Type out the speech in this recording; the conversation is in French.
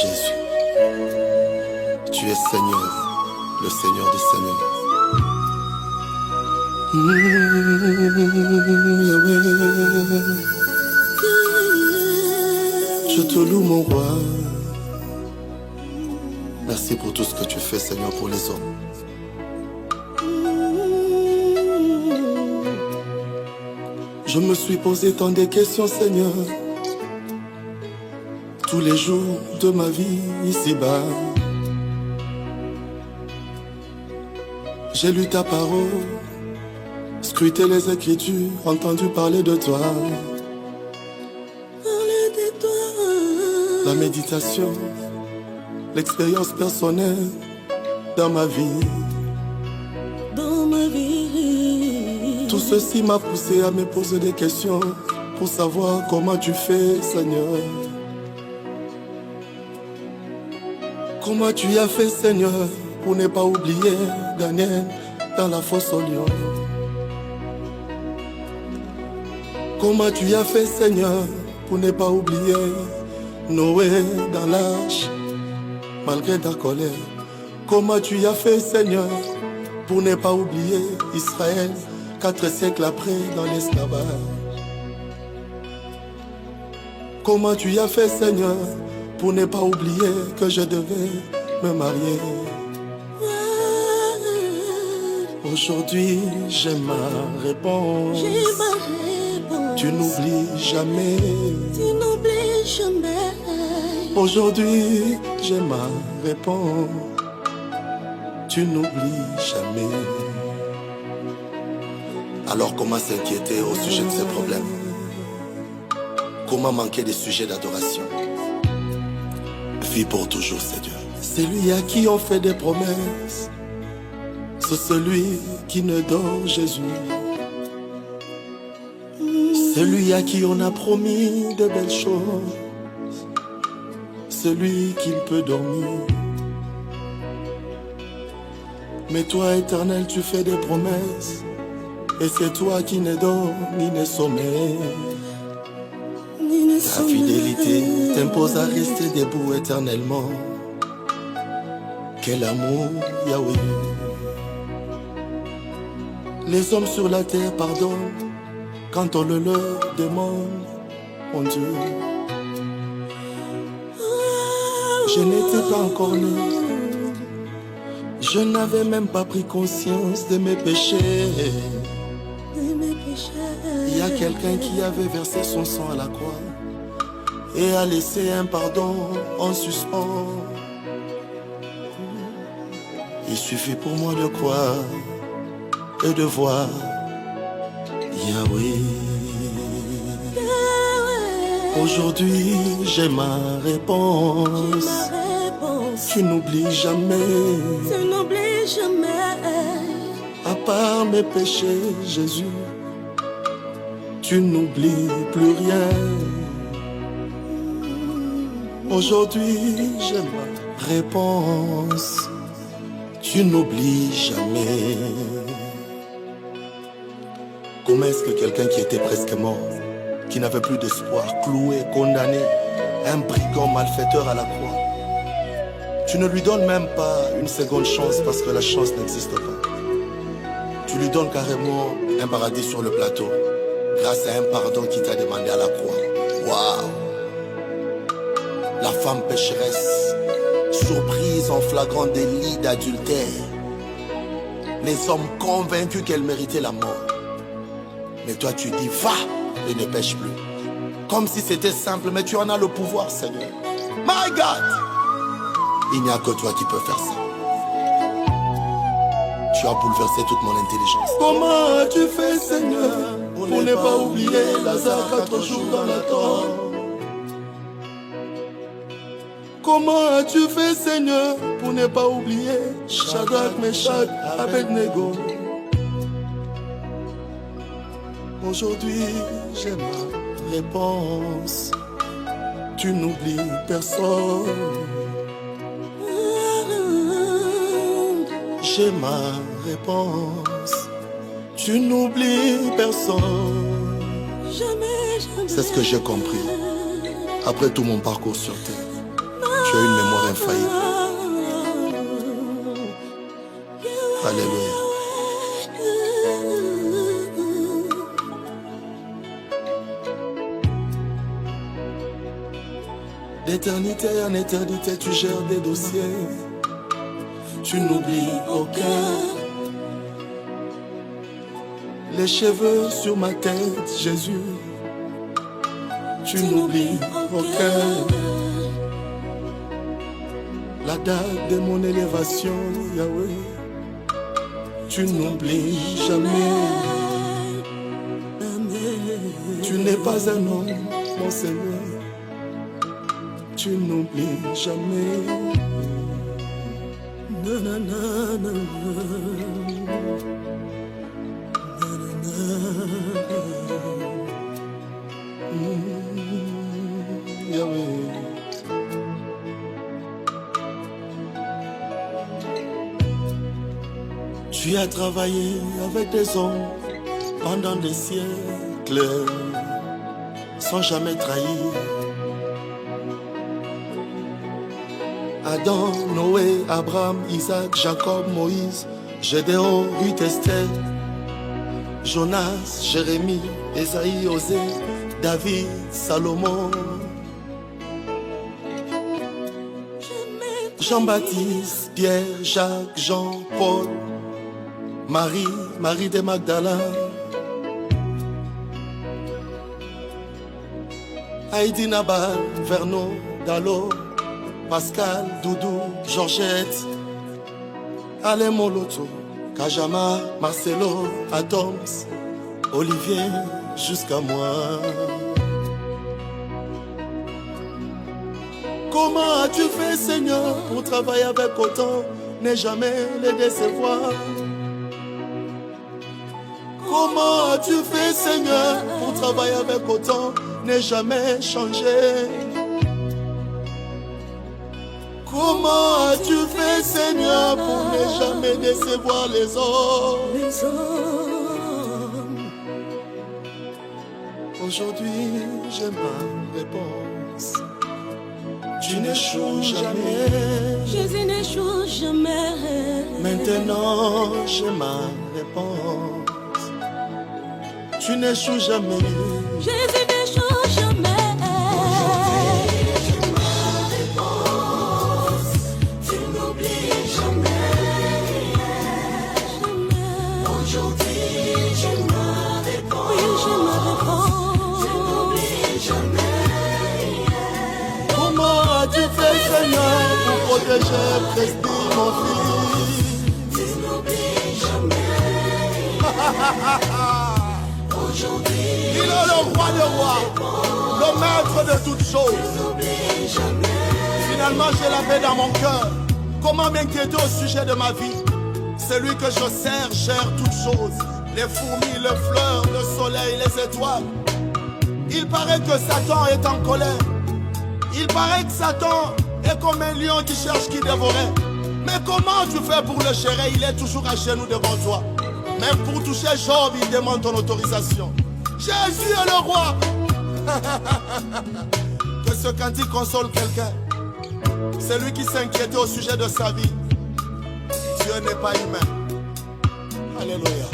Jésus, tu es Seigneur, le Seigneur des Seigneurs. Yahweh, je te loue mon roi. Merci pour tout ce que tu fais, Seigneur, pour les hommes. Je me suis posé tant de questions, Seigneur, tous les jours de ma vie ici-bas. J'ai lu ta parole, scruté les Écritures, entendu parler de toi. La méditation, l'expérience personnelle dans ma vie. Tout ceci m'a poussé à me poser des questions pour savoir comment tu fais, Seigneur. Comment tu as fait, Seigneur, pour ne pas oublier Daniel dans la fosse au lion. Comment tu as fait, Seigneur, pour ne pas oublier Noé dans l'arche, malgré ta colère. Comment tu as fait, Seigneur, pour ne pas oublier Israël 4 siècles après dans l'esclavage. Comment tu as fait, Seigneur, pour ne pas oublier que je devais me marier. Aujourd'hui, j'ai ma réponse. Tu n'oublies jamais. Tu n'oublies jamais. Aujourd'hui, j'ai ma réponse. Tu n'oublies jamais. Alors comment s'inquiéter au sujet de ces problèmes? Comment manquer des sujets d'adoration? Vis pour toujours, Seigneur. Celui à qui on fait des promesses, c'est celui qui ne dort, Jésus. Celui à qui on a promis de belles choses, celui qui peut dormir. Mais toi, Éternel, tu fais des promesses, et c'est toi qui ne dors ni ne sommeille. Ta fidélité t'impose à rester debout éternellement. Quel amour, Yahweh. Les hommes sur la terre pardonnent quand on le leur demande, mon Dieu. Je n'étais pas encore né. Je n'avais même pas pris conscience de mes péchés. Il y a quelqu'un qui avait versé son sang à la croix et a laissé un pardon en suspens. Il suffit pour moi de croire et de voir Yahweh. Aujourd'hui, j'ai ma réponse. Tu n'oublies jamais. Tu n'oublies jamais. À part mes péchés, Jésus, tu n'oublies plus rien. Aujourd'hui, j'ai ma réponse. Tu n'oublies jamais. Comment est-ce que quelqu'un qui était presque mort, qui n'avait plus d'espoir, cloué, condamné, un brigand malfaiteur à la croix, tu ne lui donnes même pas une seconde chance parce que la chance n'existe pas. Tu lui donnes carrément un paradis sur le plateau grâce à un pardon qui t'a demandé à la croix. Waouh! La femme pécheresse, surprise en flagrant délit d'adultère. Les hommes convaincus qu'elle méritait la mort. Mais toi tu dis va et ne pêche plus. Comme si c'était simple, mais tu en as le pouvoir, Seigneur. My God! Il n'y a que toi qui peux faire ça. Tu as bouleversé toute mon intelligence. Comment as-tu fait, Seigneur, pour ne pas oublier Lazare 4 jours dans la tombe? Comment as-tu fait, Seigneur, pour ne pas oublier Shadrach, Meshach, Abednego? Aujourd'hui, j'ai ma réponse. Tu n'oublies personne. J'ai ma réponse. Tu n'oublies personne. Jamais, jamais. C'est ce que j'ai compris après tout mon parcours sur terre. Tu as une mémoire infaillible. Alléluia. D'éternité en éternité, tu gères des dossiers. Tu n'oublies aucun. Les cheveux sur ma tête, Jésus. Tu n'oublies aucun. La date de mon élévation, Yahweh. Tu n'oublies jamais. Tu n'es pas un homme, mon Seigneur. Tu n'oublies jamais. Yahweh. Tu as travaillé avec des hommes pendant des siècles, sans jamais trahir. Adam, Noé, Abraham, Isaac, Jacob, Moïse, Gédéon, Ruth, Esther, Jonas, Jérémie, Esaïe, Osée, David, Salomon, Jean-Baptiste, Pierre, Jacques, Jean, Paul, Marie, Marie de Magdala, Heidi Nabal, Vernon, Dalo, Pascal, Doudou, Georgette, Alain Moloto, Kajama, Marcelo, Adams, Olivier, jusqu'à moi. Comment as-tu fait, Seigneur, pour travailler avec autant, ne jamais les décevoir? Comment as-tu fait, Seigneur, pour travailler avec autant, ne jamais changer? Comment as-tu fait, Seigneur, pour ne jamais décevoir les hommes? Aujourd'hui, j'ai ma réponse. Tu n'échoues jamais. Jésus n'échoue jamais. Maintenant, j'ai ma réponse. Tu n'échoues jamais. Jésus n'échoue jamais. Tu fais, Seigneur, pour protéger, prestige mon fils. Tu n'oublies jamais. Il est le roi des rois, le maître de toutes choses. Finalement, j'ai la paix dans mon cœur. Comment m'inquiéter au sujet de ma vie? Celui que je sers gère toutes choses. Les fourmis, les fleurs, le soleil, les étoiles. Il paraît que Satan est en colère. Il paraît que Satan est comme un lion qui cherche qui dévorer. Mais comment tu fais pour le gérer? Il est toujours à genoux devant toi. Même pour toucher Job, il demande ton autorisation. Jésus est le roi. Que ce cantique console quelqu'un. C'est lui qui s'inquiétait au sujet de sa vie. Dieu n'est pas humain. Alléluia.